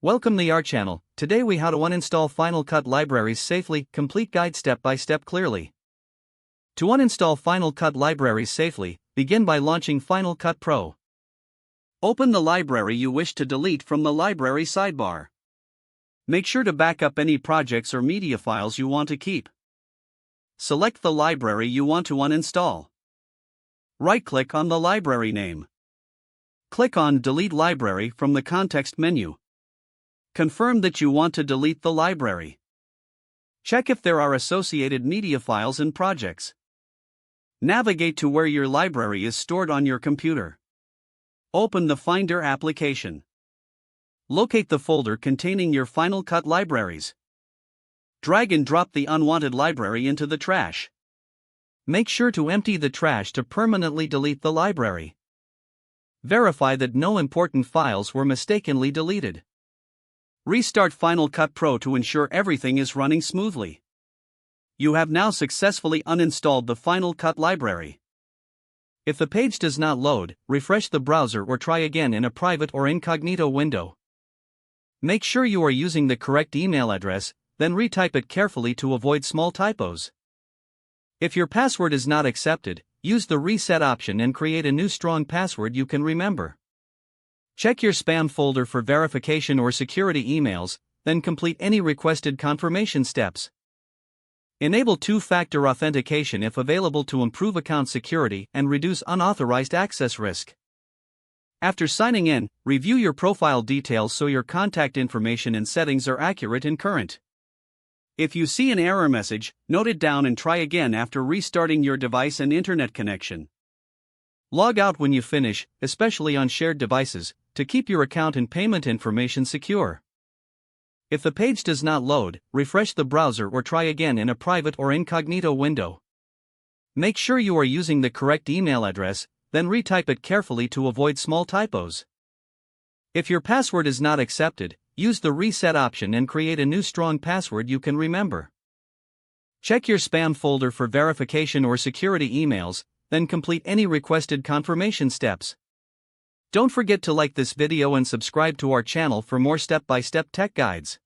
Welcome to our channel. Today we how to uninstall Final Cut libraries safely, complete guide step by step clearly. To uninstall Final Cut libraries safely, begin by launching Final Cut Pro. Open the library you wish to delete from the library sidebar. Make sure to back up any projects or media files you want to keep. Select the library you want to uninstall. Right-click on the library name. Click on Delete Library from the context menu. Confirm that you want to delete the library. Check if there are associated media files and projects. Navigate to where your library is stored on your computer. Open the Finder application. Locate the folder containing your Final Cut libraries. Drag and drop the unwanted library into the trash. Make sure to empty the trash to permanently delete the library. Verify that no important files were mistakenly deleted. Restart Final Cut Pro to ensure everything is running smoothly. You have now successfully uninstalled the Final Cut library. If the page does not load, refresh the browser or try again in a private or incognito window. Make sure you are using the correct email address, then retype it carefully to avoid small typos. If your password is not accepted, use the reset option and create a new strong password you can remember. Check your spam folder for verification or security emails, then complete any requested confirmation steps. Enable two-factor authentication if available to improve account security and reduce unauthorized access risk. After signing in, review your profile details so your contact information and settings are accurate and current. If you see an error message, note it down and try again after restarting your device and internet connection. Log out when you finish, especially on shared devices, to keep your account and payment information secure. If the page does not load, refresh the browser or try again in a private or incognito window. Make sure you are using the correct email address, then retype it carefully to avoid small typos. If your password is not accepted, use the reset option and create a new strong password you can remember. Check your spam folder for verification or security emails, then complete any requested confirmation steps. Don't forget to like this video and subscribe to our channel for more step-by-step tech guides.